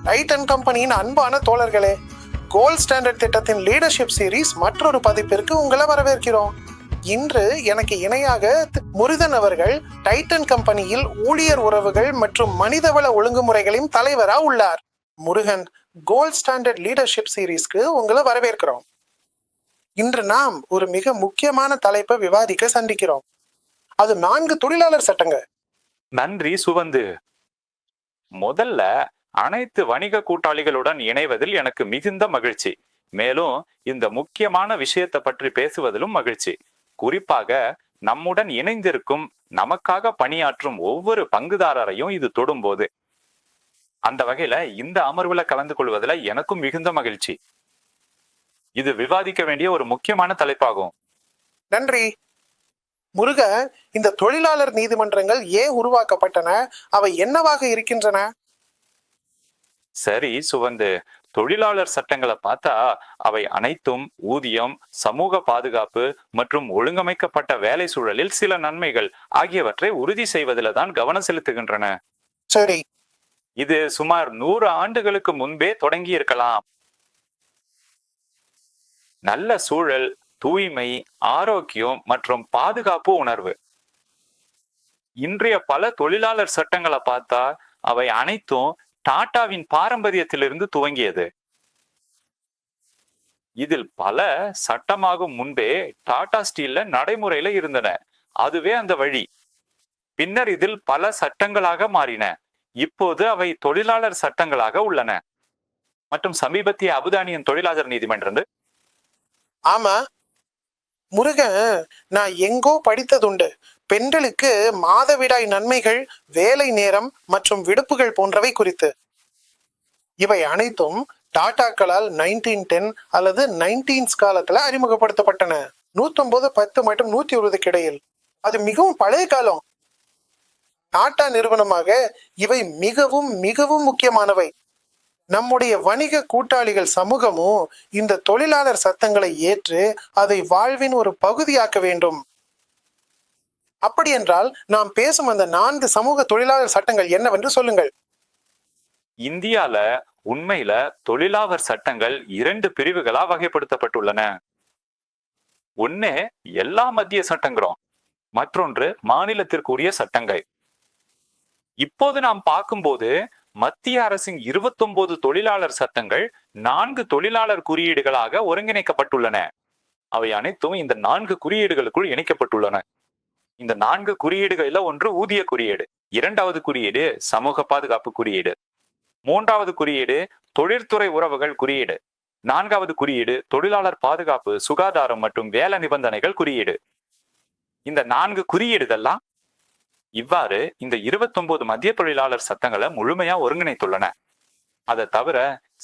Titan கம்பெனியின் அன்பான தோழர்களே, கோல்ட் ஸ்டாண்டர்ட் திட்டத்தின் லீடர்ஷிப் சீரீஸ் மற்றொரு பதிப்பிற்கு உங்களை வரவேற்கிறோம். இன்று எனக்கு இணையாக முருகன் அவர்கள் டைட்டன் கம்பெனியில் ஊழியர் உறவுகள் மற்றும் மனிதவள ஒழுங்குமுறைகளின் தலைவரா உள்ளார். முருகன், கோல்ட் ஸ்டாண்டர்ட் லீடர்ஷிப் சீரீஸ்க்கு உங்களை வரவேற்கிறோம். இன்று நாம் ஒரு மிக முக்கியமான தலைப்பை விவாதிக்க சந்திக்கிறோம். அது 4 தொழிலாளர் சட்டங்க. நன்றி சுவந்து. முதல்ல அனைத்து வணிக கூட்டாளிகளுடன் இணைவதில் எனக்கு மிகுந்த மகிழ்ச்சி. மேலும் இந்த முக்கியமான விஷயத்தை பற்றி பேசுவதிலும் மகிழ்ச்சி. குறிப்பாக நம்முடன் இணைந்திருக்கும், நமக்காக பணியாற்றும் ஒவ்வொரு பங்குதாரரையும் இது தொடும்போது. அந்த வகையில இந்த அமர்வுல கலந்து கொள்வதில் எனக்கும் மிகுந்த மகிழ்ச்சி. இது விவாதிக்க வேண்டிய ஒரு முக்கியமான தலைப்பாகும். நன்றி முருக. இந்த தொழிலாளர் நீதிமன்றங்கள் ஏன் உருவாக்கப்பட்டன? அவை என்னவாக இருக்கின்றன? சரி சுவந்து, தொழிலாளர் சட்டங்களை பார்த்தா அவை அனைத்தும் ஊதியம், சமூக பாதுகாப்பு மற்றும் ஒழுங்கமைக்கப்பட்ட வேலை சூழலில் சில நன்மைகள் ஆகியவற்றை உறுதி செய்வதில் தான் கவனம் செலுத்துகின்றன. சரி, இது சுமார் 100 ஆண்டுகளுக்கு முன்பே தொடங்கி இருக்கலாம். நல்ல சூழல், தூய்மை, ஆரோக்கியம் மற்றும் பாதுகாப்பு உணர்வு. இன்றைய பல தொழிலாளர் சட்டங்களை பார்த்தா அவை அனைத்தும் டாடாவின் பாரம்பரியத்திலிருந்து துவங்கியது. இதில் பல சட்டமாகும் முன்பே டாடா ஸ்டீல்ல நடைமுறையில இருந்தன. அதுவே அந்த வழி. பின்னர் இதில் பல சட்டங்களாக மாறின. இப்போது அவை தொழிலாளர் சட்டங்களாக உள்ளன. மற்றும் சமீபத்திய அபுதானியின் தொழிலாளர் நீதிமன்றம். ஆமா முருகன், நான் எங்கோ படித்ததுண்டு. பெண்களுக்கு மாதவிடாய் நன்மைகள், வேலை நேரம் மற்றும் விடுப்புகள் போன்றவை குறித்து. இவை அனைத்தும் டாடாக்களால் 1910 அல்லது 19s காலத்துல அறிமுகப்படுத்தப்பட்டன. 1910 மற்றும் 120க்கு இடையில். அது மிகவும் பழைய காலம். டாடா நிறுவனமாக இவை மிகவும் மிகவும் முக்கியமானவை. நம்முடைய வணிக கூட்டாளிகள் சமூகமும் இந்த தொழிலாளர் சட்டங்களை ஏற்று அதை வாழ்வின் ஒரு பகுதியாக்க வேண்டும். அப்படி என்றால் நாம் பேசும் அந்த 4 சமூக தொழிலாளர் சட்டங்கள் என்னவென்று சொல்லுங்கள். இந்தியால உண்மையில தொழிலாளர் சட்டங்கள் 2 பிரிவுகளா வகைப்படுத்தப்பட்டுள்ளன. ஒன்னு எல்லா மத்திய சட்டங்களும், மற்றொன்று மாநிலத்திற்குரிய சட்டங்கள். இப்போது நாம் பார்க்கும்போது மத்திய அரசின் 29 தொழிலாளர் சட்டங்கள் 4 தொழிலாளர் குறியீடுகளாக ஒருங்கிணைக்கப்பட்டுள்ளன. அவை அனைத்தும் இந்த 4 குறியீடுகளுக்குள் இணைக்கப்பட்டுள்ளன. இந்த 4 குறியீடுகள்ல ஒன்று ஊதிய குறியீடு, 2வது குறியீடு சமூக பாதுகாப்பு குறியீடு, 3வது குறியீடு தொழிற்துறை உறவுகள் குறியீடு, 4வது குறியீடு தொழிலாளர் பாதுகாப்பு, சுகாதாரம் மற்றும் வேலை நிபந்தனைகள் குறியீடு. இந்த 4 குறியீடுகள்லாம் இவ்வாறு இந்த 29 மத்திய தொழிலாளர் சட்டங்களை முழுமையா ஒருங்கிணைத்துள்ளன. அதை தவிர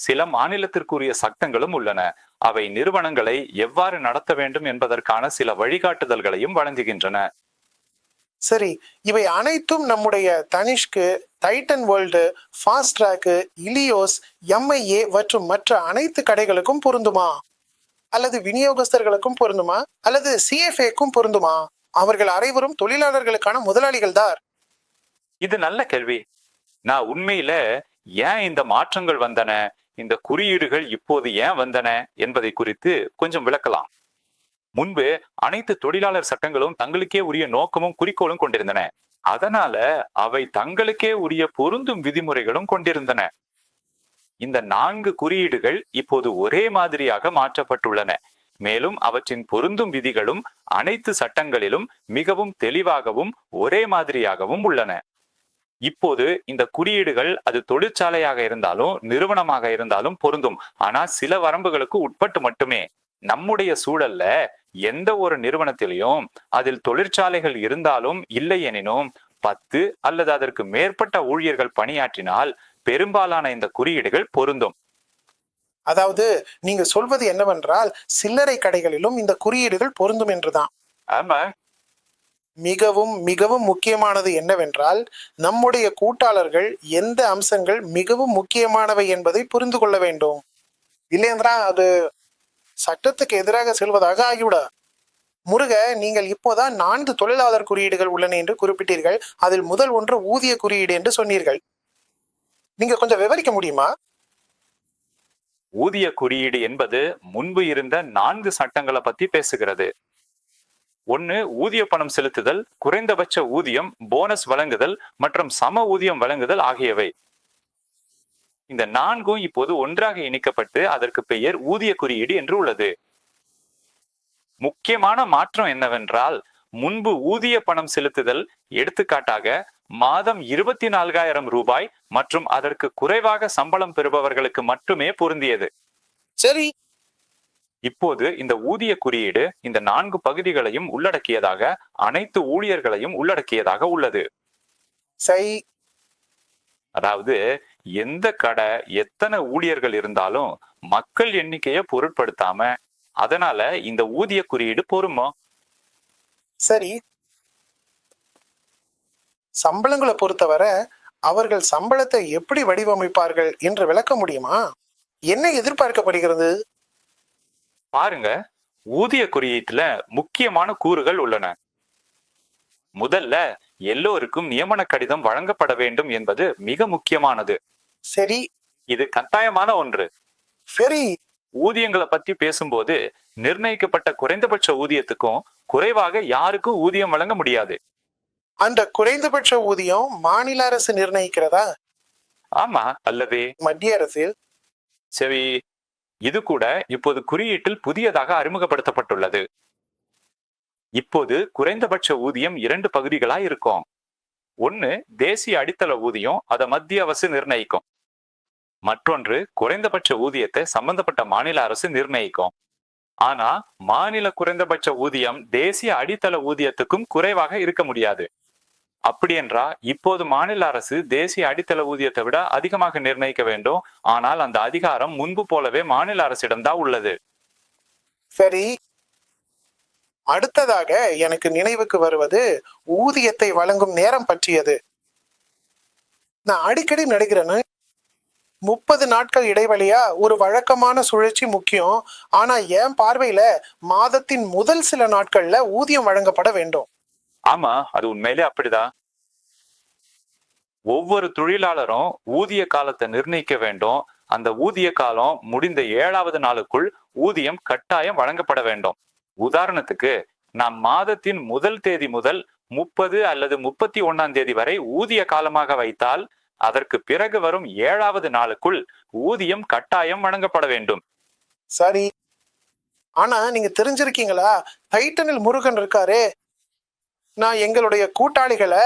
சில மாநிலத்திற்குரிய சட்டங்களும் உள்ளன. அவை நிறுவனங்களை எவ்வாறு நடத்த வேண்டும் என்பதற்கான சில வழிகாட்டுதல்களையும் வழங்குகின்றன. சரி, இவை அனைத்தும் நம்முடைய Tanishq, Titan world, fast track, Helios, MIA மற்றும் மற்ற அனைத்து கடைகளுக்கும் பொருந்துமா? அல்லது விநியோகஸ்தர்களுக்கும் பொருந்துமா? அல்லது CFAக்கும் பொருந்துமா? அவர்கள் அனைவரும் தொழிலாளர்களுக்கான முதலாளிகள் தான். இது நல்ல கேள்வி. நான் உண்மையில ஏன் இந்த மாற்றங்கள் வந்தன, இந்த குறியீடுகள் இப்போது ஏன் வந்தன என்பதை குறித்து கொஞ்சம் விளக்கலாம். முன்பு அனைத்து தொழிலாளர் சட்டங்களும் தங்களுக்கே உரிய நோக்கமும் குறிக்கோளும் கொண்டிருந்தன. அதனால அவை தங்களுக்கே உரிய பொருந்தும் விதிமுறைகளும் கொண்டிருந்தன. இந்த 4 குறியீடுகள் இப்போது ஒரே மாதிரியாக மாற்றப்பட்டுள்ளன. மேலும் அவற்றின் பொருந்தும் விதிகளும் அனைத்து சட்டங்களிலும் மிகவும் தெளிவாகவும் ஒரே மாதிரியாகவும் உள்ளன. இப்போது இந்த குறியீடுகள் அது தொழிற்சாலையாக இருந்தாலும் நிறுவனமாக இருந்தாலும் பொருந்தும். ஆனா சில வரம்புகளுக்கு உட்பட்டு மட்டுமே. நம்முடைய சூழல்ல எந்த ஒரு நிறுவனத்திலையும் அதில் தொழிற்சாலைகள் இருந்தாலும் இல்லை எனினும் 10 அல்லது அதற்கு மேற்பட்ட ஊழியர்கள் பணியாற்றினால் பெரும்பாலான இந்த குறியீடுகள் பொருந்தும். அதாவது நீங்க சொல்வது என்னவென்றால் சில்லறை கடைகளிலும் இந்த குறியீடுகள் பொருந்தும் என்றுதான். ஆமா, மிகவும் மிகவும் முக்கியமானது என்னவென்றால் நம்முடைய கூட்டாளர்கள் எந்த அம்சங்கள் மிகவும் முக்கியமானவை என்பதை புரிந்து கொள்ள வேண்டும். இல்லையென்றா அது சட்டத்துக்கு எதிராக செல்வதாக ஆகிவிட. முருக, நீங்கள் இப்போதான் 4 தொழிலாளர் குறியீடுகள் உள்ளன என்று குறிப்பிட்டீர்கள். அதில் முதல் ஒன்று ஊதிய குறியீடு என்று சொன்னீர்கள். நீங்க கொஞ்சம் விவரிக்க முடியுமா? ஊதிய குறியீடு என்பது முன்பு இருந்த 4 சட்டங்களை பத்தி பேசுகிறது. ஒன்னு, ஊதிய பணம் செலுத்துதல், குறைந்தபட்ச ஊதியம், போனஸ் வழங்குதல் மற்றும் சம ஊதியம் வழங்குதல் ஆகியவை. இந்த 4ம் இப்போது ஒன்றாக இணைக்கப்பட்டு அதற்கு பெயர் ஊதிய குறியீடு என்று உள்ளது. முக்கியமான மாற்றம் என்னவென்றால், முன்பு ஊதிய பணம் செலுத்துதல் எடுத்துக்காட்டாக மாதம் 24,000 ரூபாய் மற்றும் அதற்கு குறைவாக சம்பளம் பெறுபவர்களுக்கு மட்டுமே பொருந்தியது. சரி, இப்போது இந்த ஊதிய குறியீடு இந்த 4 பகுதிகளையும் உள்ளடக்கியதாக, அனைத்து ஊழியர்களையும் உள்ளடக்கியதாக உள்ளது. சரி. அதாவது எந்த கடை எத்தனை ஊழியர்கள் இருந்தாலும் மக்கள் எண்ணிக்கையை பொருட்படுத்தாம, அதனால இந்த ஊதிய குறியீடு பொருமா. சரி, சம்பளங்களை பொறுத்தவரை அவர்கள் சம்பளத்தை எப்படி வடிவமைப்பார்கள் என்று விளக்க முடியுமா? என்ன எதிர்பார்க்கப்படுகிறது? பாருங்க, ஊதிய குறியீட்டுல முக்கியமான கூறுகள் உள்ளன. முதல்ல, எல்லோருக்கும் நியமன கடிதம் வழங்கப்பட வேண்டும் என்பது மிக முக்கியமானது. சரி. இது கட்டாயமான ஒன்று. சரி. ஊதியங்களை பத்தி பேசும்போது நிர்ணயிக்கப்பட்ட குறைந்தபட்ச ஊதியத்துக்கும் குறைவாக யாருக்கும் ஊதியம் வழங்க முடியாது. அந்த குறைந்தபட்ச ஊதியம் மாநில அரசு நிர்ணயிக்கிறதா? ஆமா அல்லது மத்திய அரசு? சரி, இது கூட இப்போது குறியீட்டில் புதியதாக அறிமுகப்படுத்தப்பட்டுள்ளது. இப்போது குறைந்தபட்ச ஊதியம் 2 பகுதிகளாய் இருக்கும். ஒன்னு, தேசிய அடித்தள ஊதியம், அதை மத்திய அரசு நிர்ணயிக்கும். மற்றொன்று, குறைந்தபட்ச ஊதியத்தை சம்பந்தப்பட்ட மாநில அரசு நிர்ணயிக்கும். ஆனா மாநில குறைந்தபட்ச ஊதியம் தேசிய அடித்தள ஊதியத்துக்கும் குறைவாக இருக்க முடியாது. அப்படி என்றா இப்போது மாநில அரசு தேசிய அடித்தள ஊதியத்தை விட அதிகமாக நிர்ணயிக்க வேண்டும். ஆனால் அந்த அதிகாரம் முன்பு போலவே மாநில அரசிடம்தான் உள்ளது. சரி. அடுத்ததாக எனக்கு நினைவுக்கு வருவது ஊதியத்தை வழங்கும் நேரம் பற்றியது. நான் அடிக்கடி நடிக்கிறேன்னு 30 நாட்கள் இடைவெளியா ஒரு வழக்கமான சுழற்சி முக்கியம். ஆனா என் பார்வையில மாதத்தின் முதல் சில நாட்கள்ல ஊதியம் வழங்கப்பட வேண்டும். ஆமா, அது உண்மையிலே அப்படிதான். ஒவ்வொரு தொழிலாளரும் ஊதிய காலத்தை நிர்ணயிக்க வேண்டும். அந்த ஊதிய காலம் முடிந்த 7வது நாளுக்குள் ஊதியம் கட்டாயம் வழங்கப்பட வேண்டும். உதாரணத்துக்கு, நாம் மாதத்தின் முதல் தேதி முதல் 30 அல்லது 31ஆம் தேதி வரை ஊதிய காலமாக வைத்தால், அதற்கு பிறகு வரும் 7வது நாளுக்குள் ஊதியம் கட்டாயம் வழங்கப்பட வேண்டும். சரி. ஆனா நீங்க தெரிஞ்சிருக்கீங்களா, டைட்டனில் முருகன் இருக்காரே, நான் எங்களுடைய கூட்டாளிகளை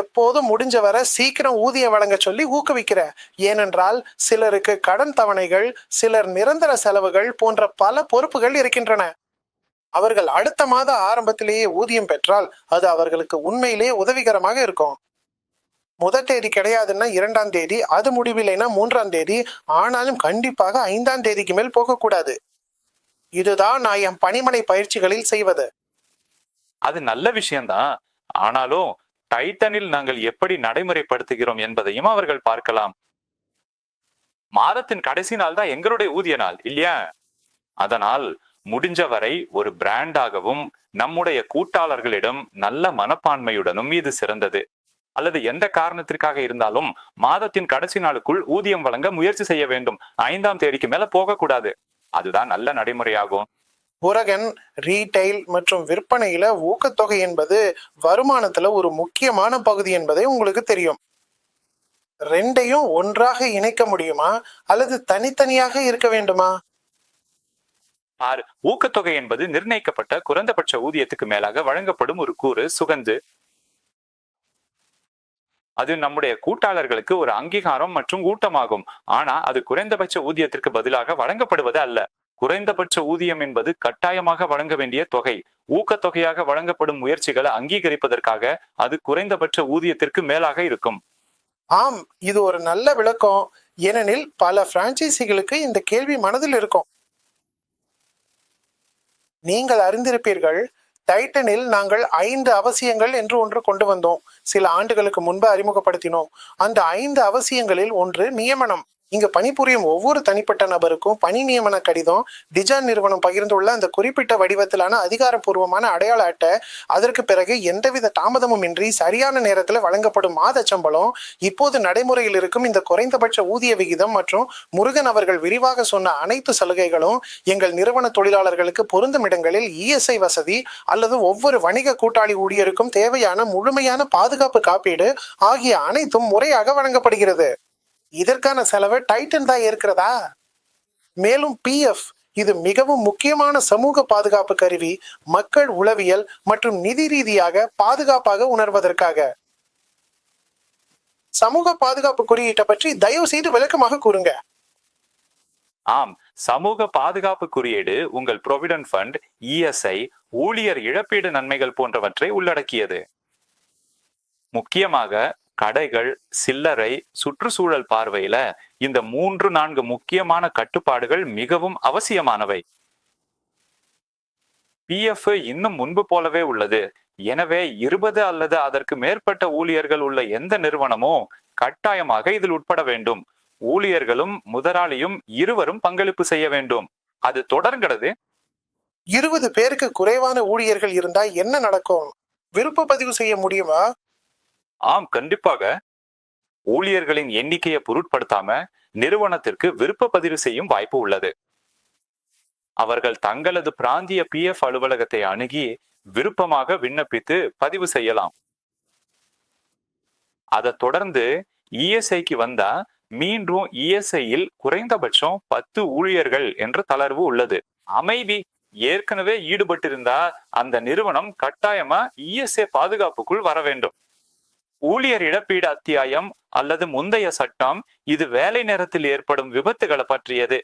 எப்போதும் முடிஞ்ச வரை சீக்கிரம் ஊதியம் வழங்க சொல்லி ஊக்குவிக்கிறேன். ஏனென்றால் சிலருக்கு கடன் தவணைகள், சிலர் நிரந்தர செலவுகள் போன்ற பல பொறுப்புகள் இருக்கின்றன. அவர்கள் அடுத்த மாத ஆரம்பத்திலேயே ஊதியம் பெற்றால் அது அவர்களுக்கு உண்மையிலேயே உதவிகரமாக இருக்கும். முதல் தேதி கிடையாதுன்னா 2ஆம் தேதி, அது முடிவில்லைன்னா 3ஆம் தேதி, ஆனாலும் கண்டிப்பாக 5ஆம் தேதிக்கு மேல் போகக்கூடாது. இதுதான் நான் என் பணிமனை பயிற்சிகளில் செய்வது. அது நல்ல விஷயம்தான். ஆனாலும் டைட்டனில் நாங்கள் எப்படி நடைமுறைப்படுத்துகிறோம் என்பதையும் அவர்கள் பார்க்கலாம். மாதத்தின் கடைசி நாள் தான் எங்களுடைய ஊதிய நாள் இல்லையா? அதனால் முடிஞ்ச வரை ஒரு பிராண்டாகவும் நம்முடைய கூட்டாளர்களிடம் நல்ல மனப்பான்மையுடனும் இது சிறந்தது. அல்லது எந்த காரணத்திற்காக இருந்தாலும் மாதத்தின் கடைசி நாளுக்குள் ஊதியம் வழங்க முயற்சி செய்ய வேண்டும். 5ஆம் தேதிக்கு மேல போகக்கூடாது. அதுதான் நல்ல நடைமுறையாகும். முருகன், ரீட்டைல் மற்றும் விற்பனையில ஊக்கத்தொகை என்பது வருமானத்துல ஒரு முக்கியமான பகுதி என்பதை உங்களுக்கு தெரியும். ரெண்டையும் ஒன்றாக இணைக்க முடியுமா அல்லது தனித்தனியாக இருக்க வேண்டுமா? ஊக்கத்தொகை என்பது நிர்ணயிக்கப்பட்ட குறைந்தபட்ச ஊதியத்துக்கு மேலாக வழங்கப்படும் ஒரு கூறு சுகந்து. அது நம்முடைய கூட்டாளர்களுக்கு ஒரு அங்கீகாரம் மற்றும் ஊட்டமாகும். ஆனா அது குறைந்தபட்ச ஊதியத்திற்கு பதிலாக வழங்கப்படுவது அல்ல. குறைந்தபட்ச ஊதியம் என்பது கட்டாயமாக வழங்க வேண்டிய தொகை. ஊக்கத்தொகையாக வழங்கப்படும் முயற்சிகளை அங்கீகரிப்பதற்காக அது குறைந்தபட்ச ஊதியத்திற்கு மேலாக இருக்கும். ஆம், இது ஒரு நல்ல விளக்கம். ஏனெனில் பல பிரான்ச்சைசிகளுக்கு இந்த கேள்வி மனதில் இருக்கும். நீங்கள் அறிந்திருப்பீர்கள், டைட்டனில் நாங்கள் 5 அவசியங்கள் என்று ஒன்று கொண்டு வந்தோம். சில ஆண்டுகளுக்கு முன்பு அறிமுகப்படுத்தினோம். அந்த 5 அவசியங்களில் ஒன்று நியமனம். இங்க பணிபுரியும் ஒவ்வொரு தனிப்பட்ட நபருக்கும் பணி நியமன கடிதம், டிஜான் நிறுவனம் பகிர்ந்துள்ள அந்த குறிப்பிட்ட வடிவத்திலான அதிகாரப்பூர்வமான அடையாள அட்டை, அதற்கு பிறகு எந்தவித தாமதமும் இன்றி சரியான நேரத்தில் வழங்கப்படும் மாத சம்பளம், இப்போது நடைமுறையில் இருக்கும் இந்த குறைந்தபட்ச ஊதிய விகிதம் மற்றும் முருகன் அவர்கள் விரிவாக சொன்ன அனைத்து சலுகைகளும் எங்கள் நிறுவன தொழிலாளர்களுக்கு பொருந்தும் இடங்களில் இஎஸ்ஐ வசதி அல்லது ஒவ்வொரு வணிக கூட்டாளி ஊழியருக்கும் தேவையான முழுமையான பாதுகாப்பு காப்பீடு ஆகிய அனைத்தும் முறையாக வழங்கப்படுகிறது. இதற்கான செலவு டைட்டன் தான் ஏற்கிறதா? மேலும் பிஎஃப், இது மிகவும் முக்கியமான சமூக பாதுகாப்பு கருவி, மக்கள் உளவியல் மற்றும் நிதி ரீதியாக பாதுகாப்பாக உணர்வதற்காக. சமூக பாதுகாப்பு குறியீட்டை பற்றி தயவு செய்து விளக்கமாக கூறுங்க. ஆம், சமூக பாதுகாப்பு குறியீடு உங்கள் ப்ரொவிடன்ட் ஃபண்ட், இஎஸ்ஐ, ஊழியர் இழப்பீடு நன்மைகள் போன்றவற்றை உள்ளடக்கியது. முக்கியமாக கடைகள், சில்லறை, சுற்றுச்சூழல் பார்வையில இந்த 3-4 முக்கியமான கட்டுப்பாடுகள் மிகவும் அவசியமானவை. பிஎஃப் இன்னும் முன்பு போலவே உள்ளது. எனவே 20 அல்லது அதற்கு மேற்பட்ட ஊழியர்கள் உள்ள எந்த நிறுவனமோ கட்டாயமாக இதில் உட்பட வேண்டும். ஊழியர்களும் முதலாளியும் இருவரும் பங்களிப்பு செய்ய வேண்டும். அது தொடர்கிறது. 20 பேருக்கு குறைவான ஊழியர்கள் இருந்தா என்ன நடக்கும்? விருப்ப பதிவு செய்ய முடியுமா? ஆம், கண்டிப்பாக. ஊழியர்களின் எண்ணிக்கையை பொருட்படுத்தாம நிறுவனத்திற்கு விருப்ப பதிவு செய்யும் வாய்ப்பு உள்ளது. அவர்கள் தங்களது பிராந்திய பிஎஃப் அலுவலகத்தை அணுகி விருப்பமாக விண்ணப்பித்து பதிவு செய்யலாம். அதை தொடர்ந்து இஎஸ்ஐக்கு வந்தா மீண்டும் இஎஸ்ஐயில் குறைந்தபட்சம் 10 ஊழியர்கள் என்ற தளர்வு உள்ளது. அமைதி ஏற்கனவே ஈடுபட்டிருந்தா அந்த நிறுவனம் கட்டாயமா இஎஸ்ஐ பாதுகாப்புக்குள் வர வேண்டும். ஊழியர் இழப்பீடு அத்தியாயம் அல்லது முந்தைய சட்டம் இது வேலை நேரத்தில் ஏற்படும் விபத்துகளை பற்றியது.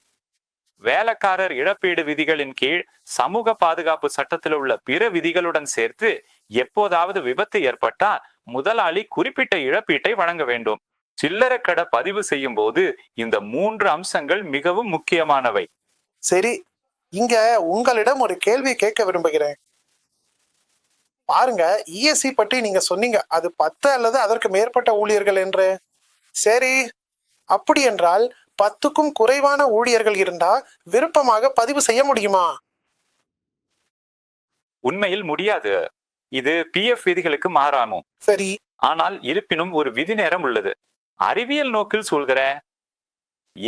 வேலைக்காரர் இழப்பீடு விதிகளின் கீழ் சமூக பாதுகாப்பு சட்டத்தில் உள்ள பிற விதிகளுடன் சேர்த்து எப்போதாவது விபத்து ஏற்பட்டா முதலாளி குறிப்பிட்ட இழப்பீட்டை வழங்க வேண்டும். சில்லறை கடை பதிவு செய்யும் போது இந்த 3 அம்சங்கள் மிகவும் முக்கியமானவை. சரி, இங்க உங்களிடம் ஒரு கேள்வி கேட்க விரும்புகிறேன். பாருங்க, இஎஸ்சி பற்றி நீங்க சொன்னீங்க, அது 10 அல்லது அதற்கு மேற்பட்ட ஊழியர்கள் என்று. சரி, அப்படி என்றால் 10க்கும் குறைவான ஊழியர்கள் இருந்தா விருப்பமாக பதிவு செய்ய முடியுமா? உண்மையில் முடியாது. இது பிஎஃப் விதிகளுக்கு மாறானும். சரி, ஆனால் இருப்பினும் ஒரு விதி நேரம் உள்ளது. அறிவியல் நோக்கில் சொல்கிற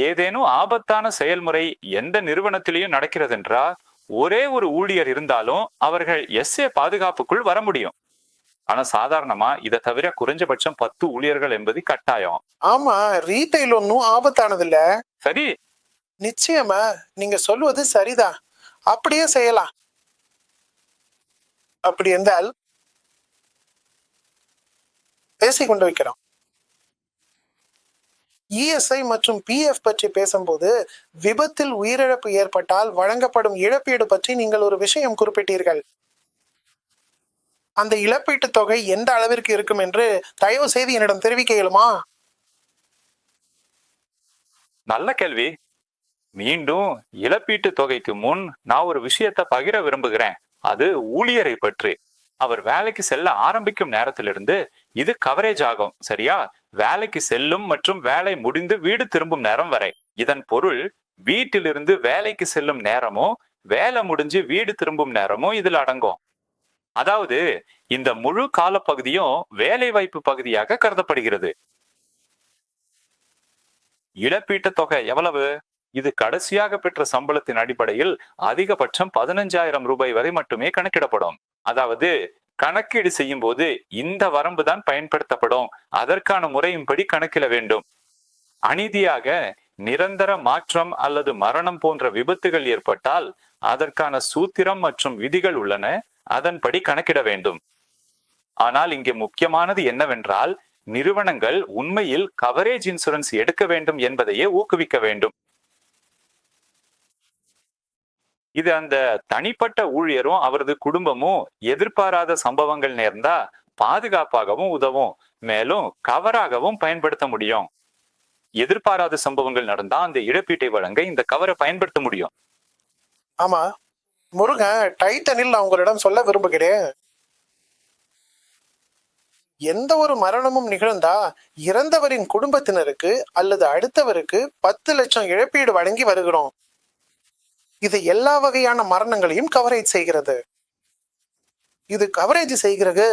ஏதேனும் ஆபத்தான செயல்முறை எந்த நிறுவனத்திலேயும் நடக்கிறது என்றால் ஒரே ஒரு ஊழியர் இருந்தாலும் அவர்கள் எஸ்ஏ பாதுகாப்புக்குள் வர முடியும். ஆனா சாதாரணமா இதை தவிர குறைஞ்சபட்சம் 10 ஊழியர்கள் என்பது கட்டாயம். ஆமா, ரீட்டைல் ஒன்னும் ஆபத்தானது இல்ல. சரி, நிச்சயமா நீங்க சொல்வது சரிதான். அப்படியே செய்யலாம். அப்படி என்றால் பேசிக்கொண்டு வைக்கிறோம். இஎஸ்ஐ மற்றும் பிஎஃப் பற்றி பேசும்போது விபத்தில் உயிரிழப்பு ஏற்பட்டால் வழங்கப்படும் இழப்பீடு பற்றி நீங்கள் ஒரு விஷயம் குறிப்பிட்டீர்கள். அந்த இழப்பீட்டு தொகை எந்த அளவிற்கு இருக்கும் என்று தயவு செய்து என்னிடம் தெரிவிக்க இயலுமா? நல்ல கேள்வி. மீண்டும் இழப்பீட்டு தொகைக்கு முன் நான் ஒரு விஷயத்தை பகிர விரும்புகிறேன். அது ஊழியரை பற்றி. அவர் வேலைக்கு செல்ல ஆரம்பிக்கும் நேரத்திலிருந்து இது கவரேஜ் ஆகும். சரியா? வேலைக்கு செல்லும் மற்றும் வேலை முடிந்து வீடு திரும்பும் நேரம் வரை. இதன் பொருள் வீட்டிலிருந்து வேலைக்கு செல்லும் நேரமோ வேலை முடிஞ்சு வீடு திரும்பும் நேரமோ இதில் அடங்கும். அதாவது இந்த முழு கால பகுதியும் வேலை வாய்ப்பு பகுதியாக கருதப்படுகிறது. இழப்பீட்டு தொகை எவ்வளவு? இது கடைசியாக பெற்ற சம்பளத்தின் அடிப்படையில் அதிகபட்சம் 15,000 ரூபாய் வரை மட்டுமே கணக்கிடப்படும். அதாவது கணக்கீடு செய்யும் போது இந்த வரம்பு தான் பயன்படுத்தப்படும். அதற்கான முறையின்படி கணக்கிட வேண்டும். அநீதியாக நிரந்தர மாற்றம் அல்லது மரணம் போன்ற விபத்துகள் ஏற்பட்டால் அதற்கான சூத்திரம் மற்றும் விதிகள் உள்ளன. அதன்படி கணக்கிட வேண்டும். ஆனால் இங்கே முக்கியமானது என்னவென்றால் நிறுவனங்கள் உண்மையில் கவரேஜ் இன்சூரன்ஸ் எடுக்க வேண்டும் என்பதையே ஊக்குவிக்க வேண்டும். இது அந்த தனிப்பட்ட ஊழியரும் அவரது குடும்பமும் எதிர்பாராத சம்பவங்கள் நேர்ந்தா பாதுகாப்பாகவும் உதவும், மேலும் கவராகவும் பயன்படுத்த முடியும். எதிர்பாராத சம்பவங்கள் நடந்தா அந்த இழப்பீட்டை வழங்க இந்த கவரை பயன்படுத்த முடியும். ஆமா முருகன், டைட்டனில் நான் உங்களிடம் சொல்ல விரும்புகிறேன். எந்த ஒரு மரணமும் நிகழ்ந்தா இறந்தவரின் குடும்பத்தினருக்கு அல்லது அடுத்தவருக்கு 10 லட்சம் இழப்பீடு வழங்கி வருகிறோம். இது எல்லா வகையான மரணங்களையும் கவரேஜ் செய்கிறது. இது கவரேஜ் செய்கிறது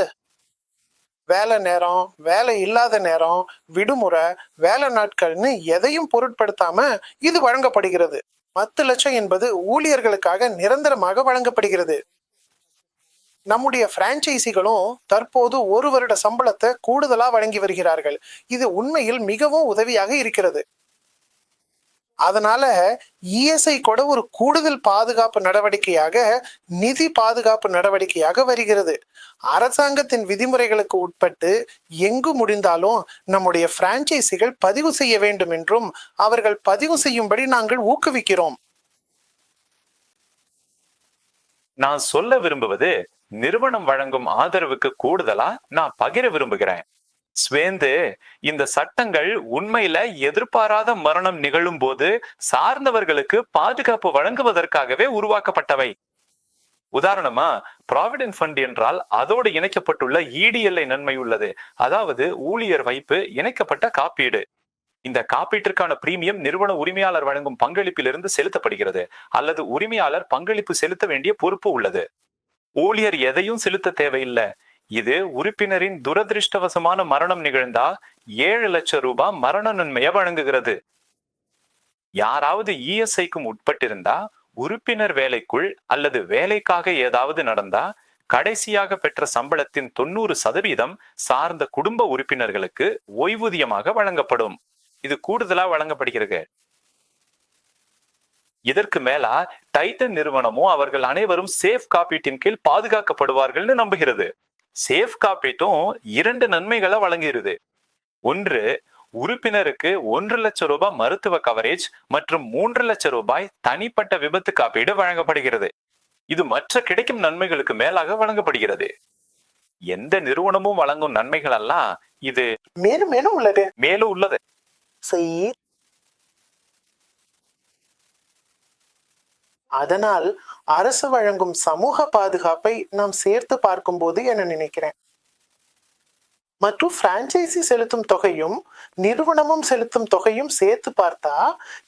வேலை நேரம், வேலை இல்லாத நேரம், விடுமுறை, வேலை நாட்கள்னு எதையும் பொருட்படுத்தாம இது வழங்கப்படுகிறது. 10 லட்சம் என்பது ஊழியர்களுக்காக நிரந்தரமாக வழங்கப்படுகிறது. நம்முடைய பிரான்ச்சைசிகளும் தற்போது 1 வருட சம்பளத்தை கூடுதலா வழங்கி வருகிறார்கள். இது உண்மையில் மிகவும் உதவியாக இருக்கிறது. அதனால இஎஸ்ஐ கூட ஒரு கூடுதல் பாதுகாப்பு நடவடிக்கையாக, நிதி பாதுகாப்பு நடவடிக்கையாக வருகிறது. அரசாங்கத்தின் விதிமுறைகளுக்கு உட்பட்டு எங்கு முடிந்தாலும் நம்முடைய பிரான்ச்சைசிகள் பதிவு செய்ய வேண்டும் என்றும் அவர்கள் பதிவு செய்யும்படி நாங்கள் ஊக்குவிக்கிறோம். நான் சொல்ல விரும்புவது, நிறுவனம் வழங்கும் ஆதரவுக்கு கூடுதலா நான் பகிர விரும்புகிறேன். ஸ்வேந்து, இந்த சட்டங்கள் உண்மையில எதிர்பாராத மரணம் நிகழும் போது சார்ந்தவர்களுக்கு பாதுகாப்பு வழங்குவதற்காகவே உருவாக்கப்பட்டவை. உதாரணமா, ப்ராவிடென்ட் ஃபண்ட் என்றால் அதோடு இணைக்கப்பட்டுள்ள EDLI நன்மை உள்ளது. அதாவது ஊழியர் வைப்பு இணைக்கப்பட்ட காப்பீடு. இந்த காப்பீட்டிற்கான பிரீமியம் நிறுவன உரிமையாளர் வழங்கும் பங்களிப்பிலிருந்து செலுத்தப்படுகிறது, அல்லது உரிமையாளர் பங்களிப்பு செலுத்த வேண்டிய பொறுப்பு உள்ளது. ஊழியர் எதையும் செலுத்த தேவையில்லை. இது உறுப்பினரின் துரதிருஷ்டவசமான மரணம் நிகழ்ந்தா 7 லட்சம் ரூபாய் மரண நன்மையை வழங்குகிறது. யாராவது இஎஸ்ஐக்கும் உட்பட்டிருந்தா, உறுப்பினர் வேலைக்குள் அல்லது வேலைக்காக ஏதாவது நடந்தா, கடைசியாக பெற்ற சம்பளத்தின் 90% சார்ந்த குடும்ப உறுப்பினர்களுக்கு ஓய்வூதியமாக வழங்கப்படும். இது கூடுதலா வழங்கப்படுகிறது. இதற்கு மேலா டைட்டன் நிறுவனமும் அவர்கள் அனைவரும் சேஃப் காப்பீட்டின் கீழ் பாதுகாக்கப்படுவார்கள்னு நம்புகிறது. சேஃப் காப்பீட்டும் 2 நன்மைகளை வழங்குகிறது. ஒன்று, உறுப்பினருக்கு 1 லட்சம் ரூபாய் மருத்துவ கவரேஜ் மற்றும் 3 லட்சம் ரூபாய் தனிப்பட்ட விபத்து காப்பீடு வழங்கப்படுகிறது. இது மற்ற கிடைக்கும் நன்மைகளுக்கு மேலாக வழங்கப்படுகிறது. எந்த நிறுவனமும் வழங்கும் நன்மைகள் எல்லாம் இது மேலும் உள்ளது. அதனால் அரசு வழங்கும் சமூக பாதுகாப்பை நாம் சேர்த்து பார்க்கும் போது என நினைக்கிறேன். மற்றும் பிரான்ச்சைசி செலுத்தும் தொகையும் நிறுவனமும் செலுத்தும் தொகையும் சேர்த்து பார்த்தா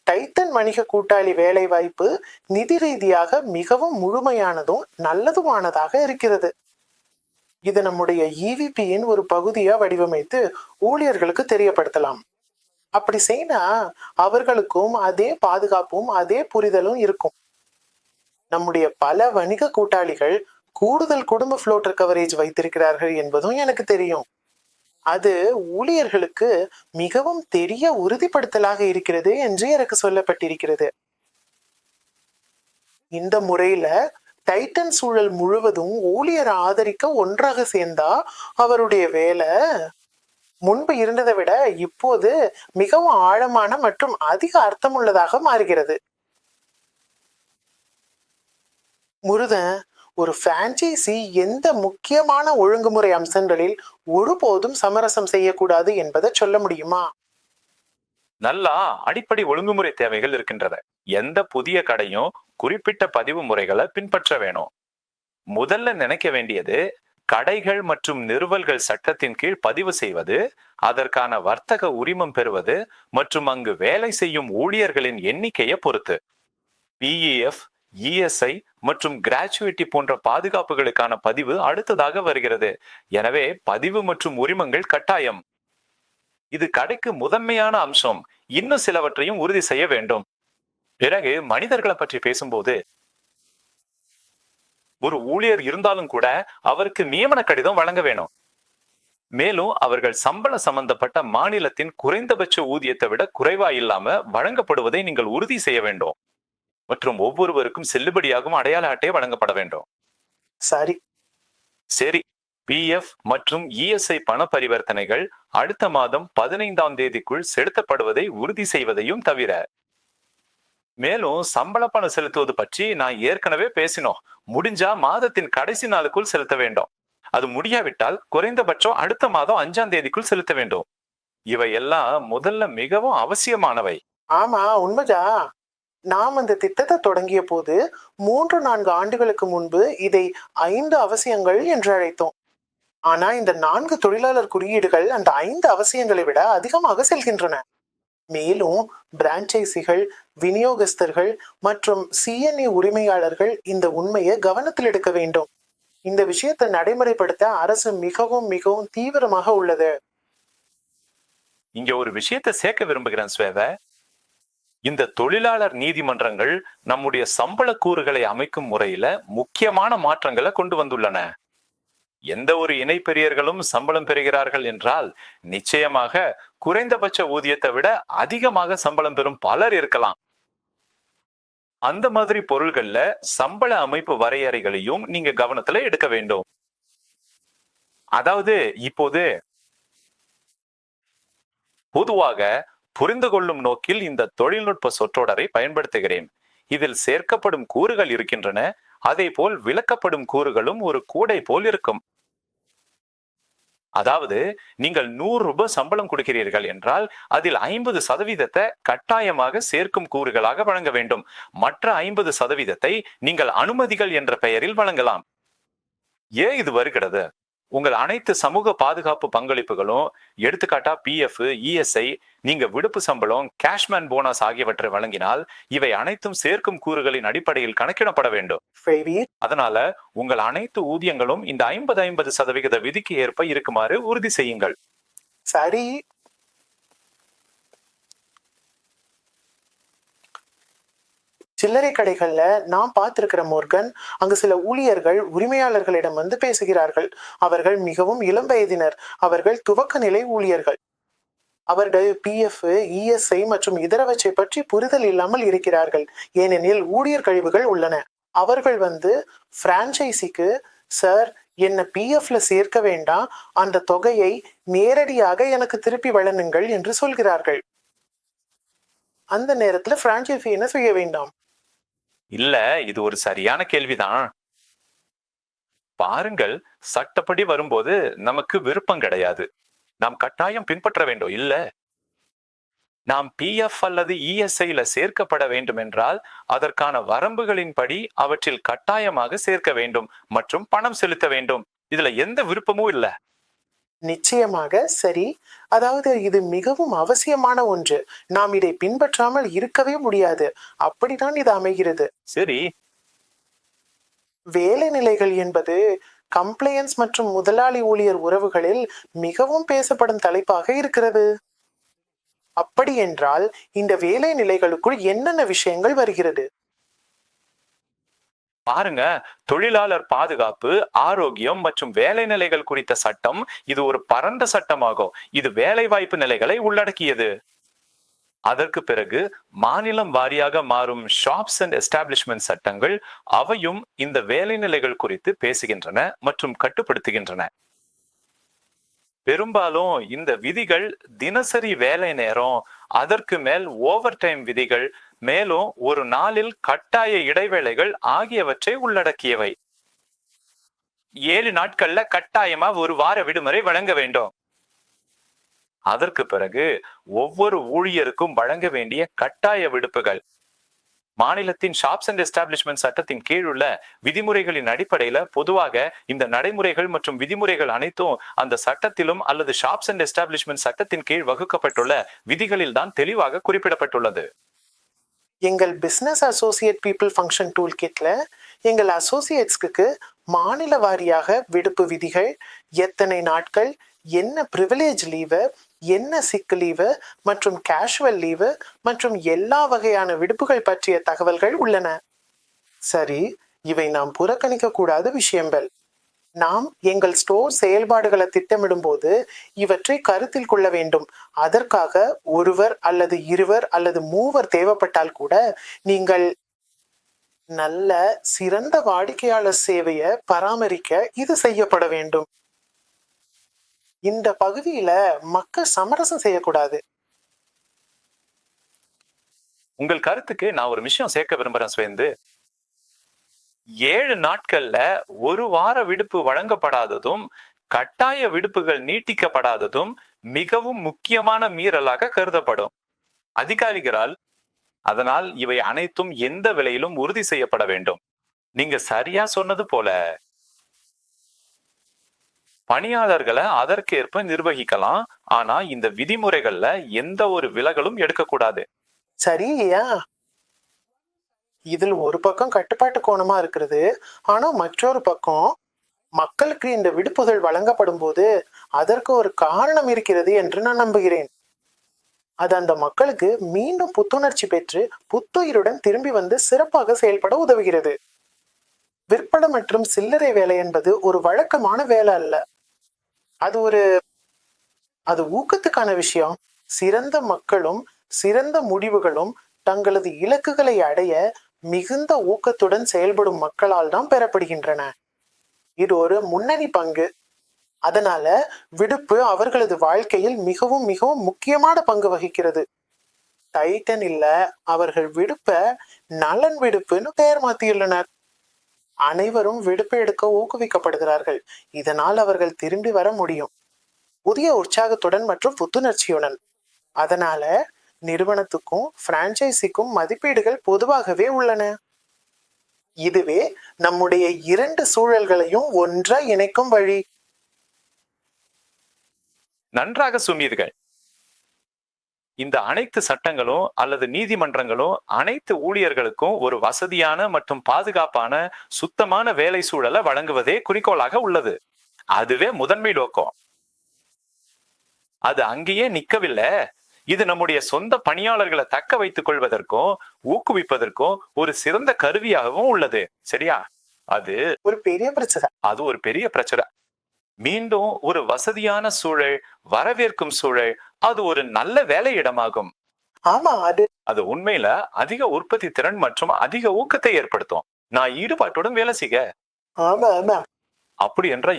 டைட்டன் வணிக கூட்டாளி வேலை வாய்ப்பு நிதி ரீதியாக மிகவும் முழுமையானதும் நல்லதுமானதாக இருக்கிறது. இது நம்முடைய EVPயின் ஒரு பகுதியா வடிவமைத்து ஊழியர்களுக்கு தெரியப்படுத்தலாம். அப்படி செய்தா அவர்களுக்கும் அதே பாதுகாப்பும் அதே புரிதலும் இருக்கும். நம்முடைய பல வணிக கூட்டாளிகள் கூடுதல் குடும்ப புளோட்டர் கவரேஜ் வைத்திருக்கிறார்கள் என்பதும் எனக்கு தெரியும். அது ஊழியர்களுக்கு மிகவும் தெரிய உறுதிப்படுத்தலாக இருக்கிறது என்று எனக்கு சொல்லப்பட்டிருக்கிறது. இந்த முறையில டைட்டன் சூழல் முழுவதும் ஊழியரை ஆதரிக்க ஒன்றாக சேர்ந்தா அவருடைய வேலை முன்பு இருந்ததை விட இப்போது மிகவும் ஆழமான மற்றும் அதிக அர்த்தமுள்ளதாக மாறுகிறது. முருகன், ஒரு பிரான்ச்சைசி எந்த முக்கியமான ஒழுங்குமுறை அம்சங்களில் ஒருபோதும் சமரசம் செய்யக்கூடாது என்பதை சொல்ல முடியுமா? நல்லா அடிப்படை ஒழுங்குமுறை தேவைகள் இருக்கின்றன. எந்த புதிய கடையும் குறிப்பிட்ட பதிவு முறைகளை பின்பற்ற வேணும். முதல்ல நினைக்க வேண்டியது, கடைகள் மற்றும் நிறுவல்கள் சட்டத்தின் கீழ் பதிவு செய்வது, அதற்கான வர்த்தக உரிமம் பெறுவது மற்றும் அங்கு வேலை செய்யும் ஊழியர்களின் எண்ணிக்கையை பொறுத்து. PEF, ESI மற்றும் கிராச்சுவிட்டி போன்ற பாதுகாப்புகளுக்கான பதிவு அடுத்ததாக வருகிறது. எனவே பதிவு மற்றும் உரிமங்கள் கட்டாயம். இது கடைக்கு முதன்மையான அம்சம். இன்னும் சிலவற்றையும் உறுதி செய்ய வேண்டும். பிறகு மனிதர்களை பற்றி பேசும்போது, ஒரு ஊழியர் இருந்தாலும் கூட அவருக்கு நியமன கடிதம் வழங்க வேணும். மேலும் அவர்கள் சம்பள சம்பந்தப்பட்ட மாநிலத்தின் குறைந்தபட்ச ஊதியத்தை விட குறைவா இல்லாம வழங்கப்படுவதை நீங்கள் உறுதி செய்ய வேண்டும். மற்றும் ஒவ்வொருவருக்கும் செல்லுபடியாகும் அடையாள அட்டை வழங்கப்பட வேண்டும். சரி. PF மற்றும் ESI பண பரிவர்த்தனைகள் அடுத்த மாதம் 15ஆம் தேதிக்குள் செலுத்தப்படுவதை உறுதி செய்வதையும் தவிர. மேலும் சம்பள பணம் செலுத்துவது பற்றி நான் ஏற்கனவே பேசினோம். முடிஞ்சா மாதத்தின் கடைசி நாளுக்குள் செலுத்த வேண்டும். அது முடியாவிட்டால் குறைந்தபட்சம் அடுத்த மாதம் 5ஆம் தேதிக்குள் செலுத்த வேண்டும். இவை எல்லாம் முதல்ல மிகவும் அவசியமானவை. ஆமா, உண்மைதா. நாம் அந்த திட்டத்தை தொடங்கிய போது 3-4 ஆண்டுகளுக்கு முன்பு இதை 5 அவசியங்கள் என்று அழைத்தோம். ஆனா இந்த 4 தொழிலாளர் குறியீடுகள் அந்த 5 அவசியங்களை விட அதிகமாக செல்கின்றன. மேலும் பிரான்ச்சைசிகள், விநியோகஸ்தர்கள் மற்றும் சிஎன்ஏ உரிமையாளர்கள் இந்த உண்மையை கவனத்தில் எடுக்க வேண்டும். இந்த விஷயத்தை நடைமுறைப்படுத்த அரசு மிகவும் மிகவும் தீவிரமாக உள்ளது. இங்க ஒரு விஷயத்தை சேர்க்க விரும்புகிறேன் ஸ்வேத. இந்த தொழிலாளர் நீதிமன்றங்கள் நம்முடைய சம்பள கூறுகளை அமைக்கும் முறையில முக்கியமான மாற்றங்களை கொண்டு வந்துள்ளன. எந்த ஒரு இணைப்பெரியர்களும் சம்பளம் பெறுகிறார்கள் என்றால் நிச்சயமாக குறைந்தபட்ச ஊதியத்தை விட அதிகமாக சம்பளம் பெறும் பலர் இருக்கலாம். அந்த மாதிரி பொருள்கள்ல சம்பள அமைப்பு வரையறைகளையும் நீங்க கவனத்துல எடுக்க வேண்டும். அதாவது இப்போது பொதுவாக புரிந்து கொள்ளும் நோக்கில் இந்த தொழில்நுட்ப சொற்றொடரை பயன்படுத்துகிறேன். இதில் சேர்க்கப்படும் கூறுகள் இருக்கின்றன, அதே போல் விளக்கப்படும் கூறுகளும் ஒரு கூடை போல் இருக்கும். அதாவது நீங்கள் 100 ரூபாய் சம்பளம் கொடுக்கிறீர்கள் என்றால் அதில் 50% கட்டாயமாக சேர்க்கும் கூறுகளாக வழங்க வேண்டும். மற்ற 50% நீங்கள் அனுமதிகள் என்ற பெயரில் வழங்கலாம். ஏன் இது வருகிறது? உங்கள் அனைத்து சமூக பாதுகாப்பு பங்களிப்புகளும், எடுத்துக்காட்டா பிஎஃப், இஎஸ்ஐ, நீங்க விடுப்பு சம்பளம், கேஷ்மேன் போனஸ் ஆகியவற்றை வழங்கினால் இவை அனைத்தும் சேர்க்கும் கூறுகளின் அடிப்படையில் கணக்கிடப்பட வேண்டும். அதனால உங்கள் அனைத்து ஊதியங்களும் இந்த 50-50% விதிக்கு ஏற்ப இருக்குமாறு உறுதி செய்யுங்கள். சரி, சில்லறை கடைகள்ல நான் பார்த்திருக்கிற மோர்கன், அங்கு சில ஊழியர்கள் உரிமையாளர்களிடம் வந்து பேசுகிறார்கள். அவர்கள் மிகவும் இளம் வயதினர். அவர்கள் துவக்க நிலை ஊழியர்கள். அவர்கள் பிஎஃப், இஎஸ்ஐ மற்றும் இதரவற்றை பற்றி புரிதல் இல்லாமல் இருக்கிறார்கள். ஏனெனில் ஊழியர் கழிவுகள் உள்ளன. அவர்கள் வந்து பிரான்ச்சைசிக்கு, சார், என்ன பிஎஃப்ல சேர்க்க வேண்டாம், அந்த தொகையை நேரடியாக எனக்கு திருப்பி வழங்குங்கள் என்று சொல்கிறார்கள். அந்த நேரத்துல பிரான்ச்சைசி என்ன செய்ய வேண்டாம்? இல்ல, இது ஒரு சரியான கேள்விதான். பாருங்கள், சட்டப்படி வரும்போது நமக்கு விருப்பம் கிடையாது. நாம் கட்டாயம் பின்பற்ற வேண்டும், இல்ல. நாம் பிஎஃப் அல்லது இஎஸ்ஐல சேர்க்கப்பட வேண்டும் என்றால் அதற்கான வரம்புகளின்படி அவற்றில் கட்டாயமாக சேர்க்க வேண்டும் மற்றும் பணம் செலுத்த வேண்டும். இதுல எந்த விருப்பமும் இல்ல. நிச்சயமாக சரி. அதாவது இது மிகவும் அவசியமான ஒன்று. நாம் இதை பின்பற்றாமல் இருக்கவே முடியாது. அப்படித்தான் இது அமைகிறது. சரி, வேலை நிலைகள் என்பது கம்ப்ளையன்ஸ் மற்றும் முதலாளி ஊழியர் உறவுகளில் மிகவும் பேசப்படும் தலைப்பாக இருக்கிறது. அப்படி என்றால் இந்த வேலை நிலைகளுக்குள் என்னென்ன விஷயங்கள் வருகிறது? பாருங்க, தொழிலாளர் பாதுகாப்பு, ஆரோக்கியம் மற்றும் வேலை நிலைகள் குறித்த சட்டம் இது ஒரு பரந்த சட்டமாகும். இது வேலை வாய்ப்பு நிலைகளை உள்ளடக்கியது. அதற்கு பிறகு மாநிலம் வாரியாக மாறும் ஷாப்ஸ் அண்ட் எஸ்டாப்ளிஷ்மெண்ட் சட்டங்கள், அவையும் இந்த வேலை நிலைகள் குறித்து பேசுகின்றன மற்றும் கட்டுப்படுத்துகின்றன. பெரும்பாலும் இந்த விதிகள் தினசரி வேலை நேரம், அதற்கு மேல் ஓவர் டைம் விதிகள், மேலும் ஒரு நாளில் கட்டாய இடைவேளைகள் ஆகியவற்றை உள்ளடக்கியவை. 7 நாட்கள்ல கட்டாயமா ஒரு வார விடுமுறை வழங்க வேண்டும். அதற்கு பிறகு ஒவ்வொரு ஊழியருக்கும் வழங்க வேண்டிய கட்டாய விடுப்புகள் மாநிலத்தின் ஷாப்ஸ் அண்ட் எஸ்டாப்ளிஷ்மெண்ட் சட்டத்தின் கீழ் உள்ள விதிமுறைகளின் அடிப்படையில பொதுவாக இந்த நடைமுறைகள் மற்றும் விதிமுறைகள் அனைத்தும் அந்த சட்டத்திலும் அல்லது ஷாப்ஸ் அண்ட் எஸ்டாப்ளிஷ்மெண்ட் சட்டத்தின் கீழ் வகுக்கப்பட்டுள்ள விதிகளில் தான் தெளிவாக குறிப்பிடப்பட்டுள்ளது. எங்கள் business associate people function tool கிட்ல எங்கள் அசோசியேட்ஸ்க்கு மாநில வாரியாக விடுப்பு விதிகள், எத்தனை நாட்கள், என்ன பிரிவிலேஜ் லீவு, என்ன சிக் லீவு மற்றும் கேஷுவல் லீவு மற்றும் எல்லா வகையான விடுப்புகள் பற்றிய தகவல்கள் உள்ளன. சரி, இவை நாம் புறக்கணிக்க கூடாத விஷயங்கள். நாம் எங்கள் ஸ்டோர் செயல்பாடுகளை திட்டமிடும் போது இவற்றை கருத்தில் கொள்ள வேண்டும். அதற்காக ஒருவர் அல்லது இருவர் அல்லது மூவர் தேவைப்பட்டால் கூட நீங்கள் நல்ல சிறந்த வாடிக்கையாளர் சேவையை பராமரிக்க இது செய்யப்பட வேண்டும். இந்த பகுதியில மக்கள் சமரசம் செய்யக்கூடாது. உங்கள் கருத்துக்கு நான் ஒரு விஷயம் சேர்க்க விரும்புறேன் ஸ்வேந்து. 7 நாட்கள்ல ஒரு வார விடுப்பு வழங்கப்படாததும் கட்டாய விடுப்புகள் நீட்டிக்கப்படாததும் மிகவும் முக்கியமான மீறலாக கருதப்படும் அதிகாரிகளால். அதனால் இவை அனைத்தும் எந்த விலையிலும் உறுதி செய்யப்பட வேண்டும். நீங்க சரியா சொன்னது போல பணியாளர்களை அதற்கேற்ப நிர்வகிக்கலாம். ஆனா இந்த விதிமுறைகள்ல எந்த ஒரு விலகலும் எடுக்கக்கூடாது. சரியா? இதில் ஒரு பக்கம் கட்டுப்பாட்டு கோணமா இருக்கிறது, ஆனா மற்றொரு பக்கம் மக்களுக்கு இந்த விடுப்புகள் வழங்கப்படும் போது அதற்கு ஒரு காரணம் இருக்கிறது என்று நான் நம்புகிறேன். அது அந்த மக்களுக்கு மீண்டும் புத்துணர்ச்சி பெற்று புத்துயிருடன் திரும்பி வந்து சிறப்பாக செயல்பட உதவுகிறது. விற்பனை மற்றும் சில்லறை வேலை என்பது ஒரு வழக்கமான வேலை அல்ல. அது அது ஊக்கத்துக்கான விஷயம். சிறந்த மக்களும் சிறந்த முடிவுகளும் தங்களது இலக்குகளை அடைய மிகுந்த ஊக்கத்துடன் செயல்படும் மக்களால் தான் பெறப்படுகின்றன. இது ஒரு முன்னணி பங்கு. அதனால விடுப்பு அவர்களது வாழ்க்கையில் மிகவும் மிகவும் முக்கியமான பங்கு வகிக்கிறது. டைட்டன் இல்ல, அவர்கள் விடுப்ப நலன் விடுப்புன்னு பெயர் மாத்தியுள்ளனர். அனைவரும் விடுப்பு எடுக்க ஊக்குவிக்கப்படுகிறார்கள். இதனால் அவர்கள் திரும்பி வர முடியும் புதிய உற்சாகத்துடன் மற்றும் புத்துணர்ச்சியுடன். அதனால நிறுவனத்துக்கும் பிரான்ச்சைசிக்கும் மதிப்பீடுகள் பொதுவாகவே உள்ளன. இதுவே நம்முடைய இரண்டு சூழல்களையும் ஒன்றாய் இணைக்கும் வழி. நன்றாக சொன்னீர்கள். இந்த அனைத்து சட்டங்களும் அல்லது நீதிமன்றங்களும் அனைத்து ஊழியர்களுக்கும் ஒரு வசதியான மற்றும் பாதுகாப்பான சுத்தமான வேலை சூழலை வழங்குவதே குறிக்கோளாக உள்ளது. அதுவே முதன்மை நோக்கம். அது அங்கேயே நிக்கவில்லை. இது நம்முடைய சொந்த பணியாளர்களை தக்க வைத்துக் கொள்வதற்கும் ஊக்குவிப்பதற்கும் ஒரு சிறந்த கருவியாகவும் உள்ளது. சரியா? அது ஒரு பெரிய பிரச்சனை. ஒரு பெரிய பிரச்சனை. மீண்டும் ஒரு வசதியான சூழல், வரவேற்கும் சூழல், அது ஒரு நல்ல வேலை இடமாகும். ஆமா, அது உண்மையில அதிக உற்பத்தி திறன் மற்றும் அதிக ஊக்கத்தை ஏற்படுத்தும். நான் ஈடுபாட்டுடன் வேலை செய்ய. ஆமா ஆமா. அப்படி என்ற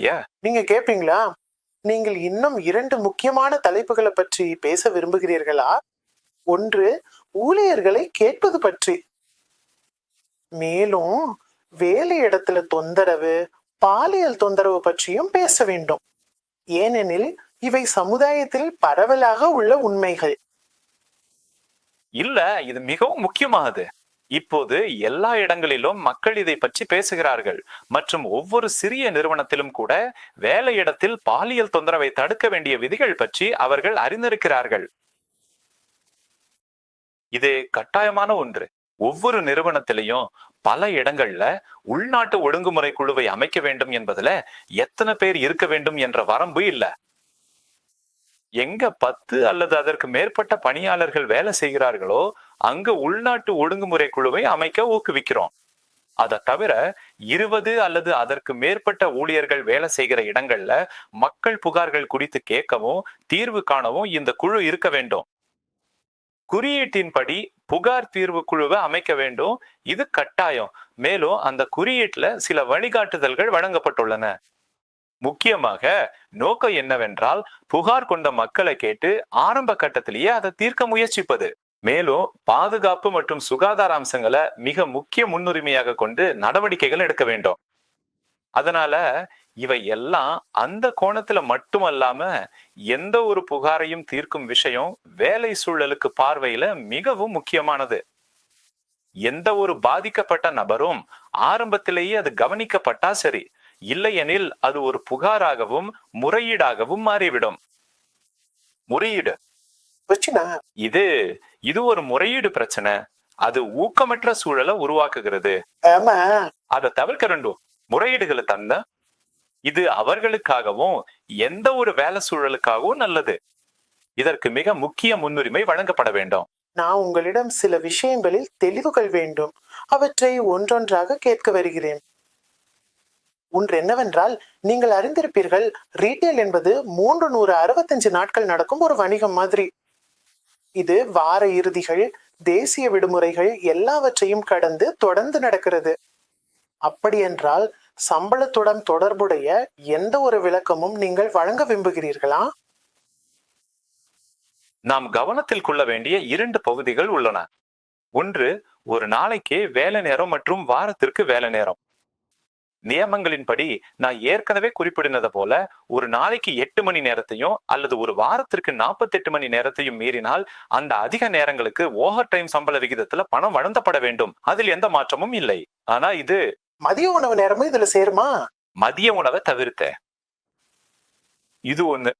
நீங்க கேப்பீங்களா? நீங்கள் இன்னும் இரண்டு முக்கியமான தலைப்புகளை பற்றி பேச விரும்புகிறீர்களா? ஒன்று, ஊழியர்களை கேட்பது பற்றி. மேலும் வேலை இடத்துல தொந்தரவு, பாலியல் தொந்தரவு பற்றியும் பேச வேண்டும். ஏனெனில் இவை சமுதாயத்தில் பரவலாக உள்ள உண்மைகள். இல்ல, இது மிகவும் முக்கியமானது. இப்போது எல்லா இடங்களிலும் மக்கள் இதை பற்றி பேசுகிறார்கள் மற்றும் ஒவ்வொரு சிறிய நிறுவனத்திலும் கூட வேலை இடத்தில் பாலியல் தொந்தரவை தடுக்க வேண்டிய விதிகள் பற்றி அவர்கள் அறிந்திருக்கிறார்கள். இது கட்டாயமான ஒன்று. ஒவ்வொரு நிறுவனத்திலையும் பல இடங்கள்ல உள்நாட்டு ஒழுங்குமுறை குழுவை அமைக்க வேண்டும் என்பதுல எத்தனை பேர் இருக்க வேண்டும் என்ற வரம்பு இல்ல. எங்க 10 அல்லது அதற்கு மேற்பட்ட பணியாளர்கள் வேலை செய்கிறார்களோ அங்க உள்நாட்டு ஒழுங்குமுறை குழுவை அமைக்க ஊக்குவிக்கிறோம். அதை தவிர 20 அல்லது அதற்கு மேற்பட்ட ஊழியர்கள் வேலை செய்கிற இடங்கள்ல மக்கள் புகார்கள் குறித்து கேட்கவும் தீர்வு காணவும் இந்த குழு இருக்க வேண்டும். குறியீட்டின்படி புகார் தீர்வு குழுவை அமைக்க வேண்டும். இது கட்டாயம். மேலும் அந்த குறியீட்டுல சில வழிகாட்டுதல்கள் வழங்கப்பட்டுள்ளன. முக்கியமாக நோக்கம் என்னவென்றால் புகார் கொண்ட மக்களை கேட்டு ஆரம்ப கட்டத்திலேயே அதை தீர்க்க முயற்சிப்பது. மேலும் பாதுகாப்பு மற்றும் சுகாதார அம்சங்களை மிக முக்கிய முன்னுரிமையாக கொண்டு நடவடிக்கைகள் எடுக்க வேண்டும். அதனால இவை எல்லாம் அந்த கோணத்துல மட்டுமல்லாம எந்த ஒரு புகாரையும் தீர்க்கும் விஷயம் வேலை சூழலுக்கு பார்வையில மிகவும் முக்கியமானது. எந்த ஒரு பாதிக்கப்பட்ட நபரும் ஆரம்பத்திலேயே அது கவனிக்கப்பட்டா சரி, இல்லையெனில் அது ஒரு புகாராகவும் முறையீடாகவும் மாறிவிடும். முறையீடு இது ஒரு முறையீடு பிரச்சனை. அது ஊக்கமற்ற சூழலை உருவாக்குகிறது. அதை தவிர்க்க வேண்டும். முறையீடுகளை தந்த இது அவர்களுக்காகவும் எந்த ஒரு வேலை சூழலுக்காகவும் நல்லது. இதற்கு மிக முக்கிய முன்னுரிமை வழங்கப்பட வேண்டும். நான் உங்களிடம் சில விஷயங்களில் தெளிவுகள் வேண்டும். அவற்றை ஒன்றொன்றாக கேட்க வருகிறேன். ஒன்று என்னவென்றால், நீங்கள் அறிந்திருப்பீர்கள், ரீட்டெயில் என்பது 365 நாட்கள் நடக்கும் ஒரு வணிகம் மாதிரி. இது வார இறுதிகள், தேசிய விடுமுறைகள் எல்லாவற்றையும் கடந்து தொடர்ந்து நடக்கிறது. அப்படி என்றால் சம்பளத்துடன் தொடர்புடைய எந்த ஒரு விளக்கமும் நீங்கள் வழங்க விரும்புகிறீர்களா? நாம் கவனத்தில் கொள்ள வேண்டிய 2 பகுதிகள் உள்ளன. ஒன்று, ஒரு நாளைக்கு வேலை நேரம் மற்றும் வாரத்திற்கு வேலை நேரம். நியமங்களின்படி நான் ஏற்கனவே குறிப்பிடுனது போல ஒரு நாளைக்கு 8 மணி நேரத்தையும் அல்லது ஒரு வாரத்திற்கு 48 மணி நேரத்தையும் மீறினால் அந்த அதிக நேரங்களுக்கு ஓவர் டைம் சம்பள விகிதத்துல பணம் வழங்கப்பட வேண்டும். அதில் எந்த மாற்றமும் இல்லை. ஆனா இது மதிய உணவு நேரமும் இதுல சேருமா? மதிய உணவை தவிர்த்த இது ஒண்ணு.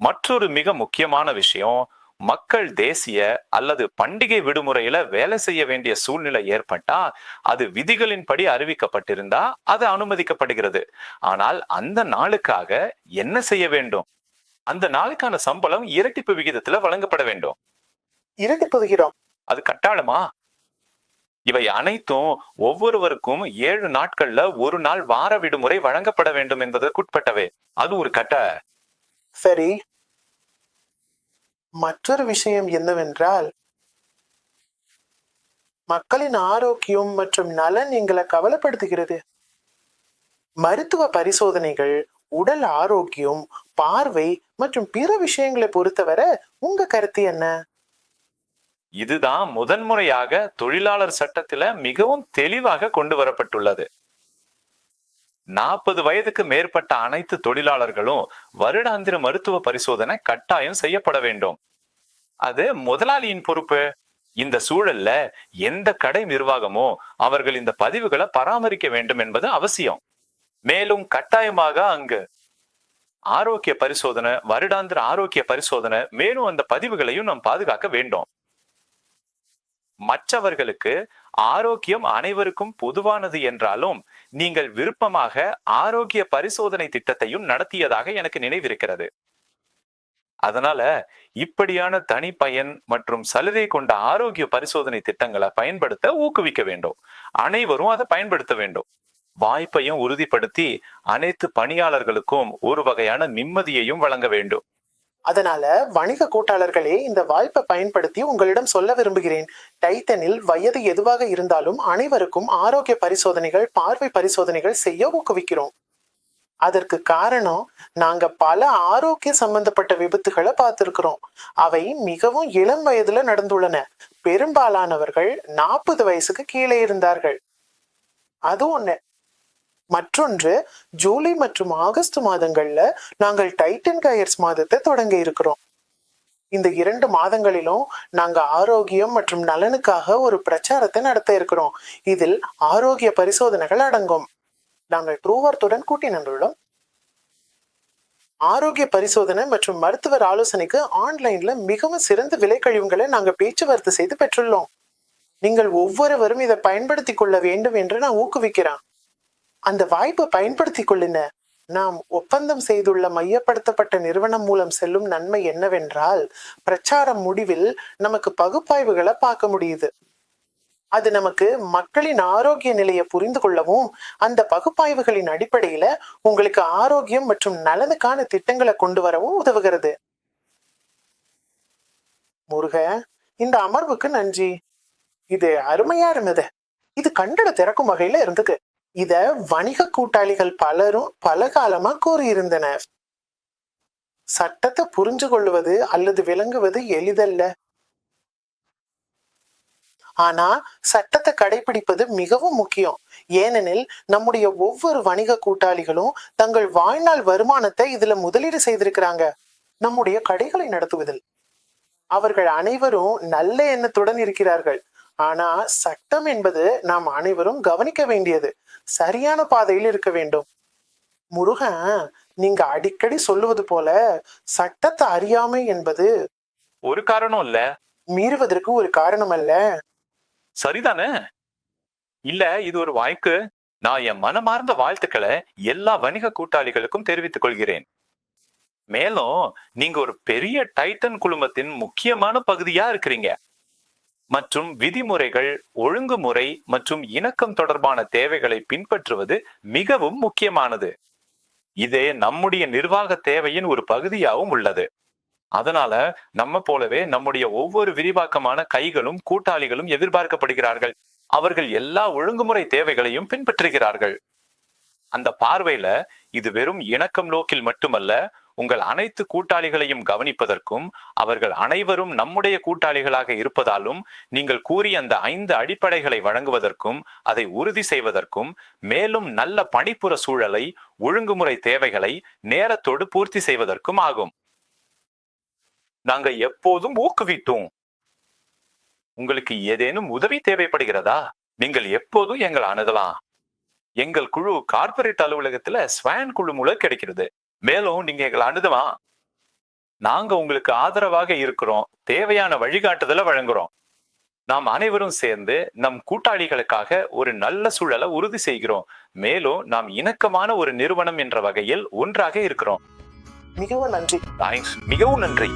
மற்றொரு மிக முக்கியமான விஷயம், மக்கள் தேசிய அல்லது பண்டிகை விடுமுறையில வேலை செய்ய வேண்டிய சூழ்நிலை ஏற்பட்டா, அது விதிகளின்படி அறிவிக்கப்பட்டிருந்தா அது அனுமதிக்கப்படுகிறது. ஆனால் அந்த நாளுக்காக என்ன செய்ய வேண்டும்? அந்த நாளுக்கான சம்பளம் இரட்டிப்பு விகிதத்துல வழங்கப்பட வேண்டும். இரட்டிப்பு விகிதம் அது கட்டாயமா? இவை அனைத்தும் ஒவ்வொருவருக்கும் 7 நாட்கள்ல ஒரு நாள் வார விடுமுறை வழங்கப்பட வேண்டும் என்பதற்குட்பட்டவை. அது ஒரு சரி. மற்றொரு விஷயம் என்னவென்றால், மக்களின் ஆரோக்கியம் மற்றும் நலன் எங்களை கவலைப்படுத்துகிறது. மருத்துவ பரிசோதனைகள், உடல் ஆரோக்கியம், பார்வை மற்றும் பிற விஷயங்களை பொறுத்தவரை உங்க கருத்து என்ன? இதுதான் முதன்முறையாக தொழிலாளர் சட்டத்துல மிகவும் தெளிவாக கொண்டு வரப்பட்டுள்ளது. 40 வயதுக்கு மேற்பட்ட அனைத்து தொழிலாளர்களும் வருடாந்திர மருத்துவ பரிசோதனை கட்டாயம் செய்யப்பட வேண்டும். அது முதலாளியின் பொறுப்பு. இந்த சூழல்ல எந்த கடை நிர்வாகமோ அவர்கள் இந்த பதிவுகளை பராமரிக்க வேண்டும் என்பது அவசியம். மேலும் கட்டாயமாக அங்கு ஆரோக்கிய பரிசோதனை, வருடாந்திர ஆரோக்கிய பரிசோதனை, மேலும் அந்த பதிவுகளையும் நாம் பாதுகாக்க வேண்டும். மற்றவர்களுக்கு ஆரோக்கியம் அனைவருக்கும் பொதுவானது என்றாலும் நீங்கள் விருப்பமாக ஆரோக்கிய பரிசோதனை திட்டத்தையும் நடத்தியதாக எனக்கு நினைவிருக்கிறது. அதனால இப்படியான தனிப்பயன் மற்றும் சலுகை கொண்ட ஆரோக்கிய பரிசோதனை திட்டங்களை பயன்படுத்த ஊக்குவிக்க வேண்டும். அனைவரும் அதை பயன்படுத்த வேண்டும். வாய்ப்பையும் உறுதிப்படுத்தி அனைத்து பணியாளர்களுக்கும் ஒரு வகையான நிம்மதியையும் வழங்க வேண்டும். அதனால வணிக கூட்டாளர்களே, இந்த வாய்ப்பை பயன்படுத்தி உங்களிடம் சொல்ல விரும்புகிறேன். டைட்டனில் வயது எதுவாக இருந்தாலும் அனைவருக்கும் ஆரோக்கிய பரிசோதனைகள், பார்வை பரிசோதனைகள் செய்ய ஊக்குவிக்கிறோம். அதற்கு காரணம், நாங்க பல ஆரோக்கிய சம்பந்தப்பட்ட விபத்துகளை பார்த்திருக்கிறோம். அவை மிகவும் இளம் வயதுல நடந்துள்ளன. பெரும்பாலானவர்கள் 40 வயசுக்கு கீழே இருந்தார்கள். அது ஒண்ணு. மற்றொன்று, ஜூலை மற்றும் ஆகஸ்ட் மாதங்கள்ல நாங்கள் டைட்டன் கயர்ஸ் மாதத்தை தொடங்க இருக்கிறோம். இந்த 2 மாதங்களிலும் நாங்க ஆரோக்கியம் மற்றும் நலனுக்காக ஒரு பிரச்சாரத்தை நடத்த இருக்கிறோம். இதில் ஆரோக்கிய பரிசோதனைகள் அடங்கும். நாங்கள் ட்ரூவர்த்துடன் கூட்டினோம். ஆரோக்கிய பரிசோதனை மற்றும் மருத்துவர் ஆலோசனைக்கு ஆன்லைன்ல மிகவும் சிறந்த விலை கழிவுகளை நாங்க பேச்சுவார்த்தை செய்து பெற்றுள்ளோம். நீங்கள் ஒவ்வொருவரும் இதை பயன்படுத்திக் கொள்ள வேண்டும் என்று நான் ஊக்குவிக்கிறேன். அந்த வாய்ப்பை பயன்படுத்திக் கொள்ளுங்க. நாம் ஒப்பந்தம் செய்துள்ள மையப்படுத்தப்பட்ட நிறுவனம் மூலம் செல்லும் நன்மை என்னவென்றால், பிரச்சாரம் முடிவில் நமக்கு பகுப்பாய்வுகளை பார்க்க முடியுது. அது நமக்கு மக்களின் ஆரோக்கிய நிலையை புரிந்து கொள்ளவும், அந்த பகுப்பாய்வுகளின் அடிப்படையில உங்களுக்கு ஆரோக்கியம் மற்றும் நலனுக்கான திட்டங்களை கொண்டு வரவும் உதவுகிறது. முருக, இந்த அமர்வுக்கு நன்றி. இது அருமையா இருந்தது. இது கண்டட திறக்கும் வகையில இருந்தது. இத வணிக கூட்டாளிகள் பலரும் பல காலமா கூறியிருந்தனர். சட்டத்தை புரிஞ்சு கொள்வது அல்லது விளங்குவது எளிதல்ல. ஆனா சட்டத்தை கடைபிடிப்பது மிகவும் முக்கியம். ஏனெனில் நம்முடைய ஒவ்வொரு வணிக கூட்டாளிகளும் தங்கள் வாழ்நாள் வருமானத்தை இதுல முதலீடு செய்திருக்கிறாங்க. நம்முடைய கடைகளை நடத்துவதில் அவர்கள் அனைவரும் நல்ல எண்ணத்துடன் இருக்கிறார்கள். ஆனா சட்டம் என்பது நாம் அனைவரும் கவனிக்க வேண்டியது. சரியான பாதையில் இருக்க வேண்டும். முருகன், நீங்க அடிக்கடி சொல்லுவது போல சட்டத்தை அறியாமை என்பது ஒரு காரணம் இல்ல, மீறுவதற்கு ஒரு காரணம் அல்ல. சரிதானே? இல்ல, இது ஒரு வாய்ப்பு. நான் என் மனமார்ந்த வாழ்த்துக்களை எல்லா வணிக கூட்டாளிகளுக்கும் தெரிவித்துக் கொள்கிறேன். மேலும் நீங்க ஒரு பெரிய டைட்டன் குழுமத்தின் முக்கியமான பகுதியா இருக்கிறீங்க. மற்றும் விதிமுறைகள், ஒழுங்குமுறை மற்றும் இணக்கம் தொடர்பான தேவைகளை பின்பற்றுவது மிகவும் முக்கியமானது. இதே நம்முடைய நிர்வாக தேவையின் ஒரு பகுதியாகவும் உள்ளது. அதனால நம்ம போலவே நம்முடைய ஒவ்வொரு விரிவாக்கமான கைகளும் கூட்டாளிகளும் எதிர்பார்க்கப்படுகிறார்கள். அவர்கள் எல்லா ஒழுங்குமுறை தேவைகளையும் பின்பற்றுகிறார்கள். அந்த பார்வையில இது வெறும் இணக்கம் நோக்கில் மட்டுமல்ல, உங்கள் அனைத்து கூட்டாளிகளையும் கவனிப்பதற்கும் அவர்கள் அனைவரும் நம்முடைய கூட்டாளிகளாக இருப்பதாலும் நீங்கள் கூறிய அந்த 5 அடிப்படைகளை வழங்குவதற்கும் அதை உறுதி செய்வதற்கும், மேலும் நல்ல பணிப்புற சூழலை, ஒழுங்குமுறை தேவைகளை நேரத்தோடு பூர்த்தி செய்வதற்கும் ஆகும். நாங்க எப்போதும் ஊக்குவித்தோம். உங்களுக்கு ஏதேனும் உதவி தேவைப்படுகிறதா? நீங்கள் எப்போதும் எங்களை அணுகலாம். எங்கள் குழு கார்ப்பரேட் அலுவலகத்துல ஸ்வான் குழு மூலம் கிடைக்கிறது. மேலும் நீங்க எங்களை அணுதமா நாங்க உங்களுக்கு ஆதரவாக இருக்கிறோம், தேவையான வழிகாட்டுதலை வழங்குறோம். நாம் அனைவரும் சேர்ந்து நம் கூட்டாளிகளுக்காக ஒரு நல்ல சூழலை உறுதி செய்கிறோம். மேலும் நாம் இணக்கமான ஒரு நிறுவனம் என்ற வகையில் ஒன்றாக இருக்கிறோம். மிகவும் நன்றி. தேங்க்ஸ், மிகவும் நன்றி.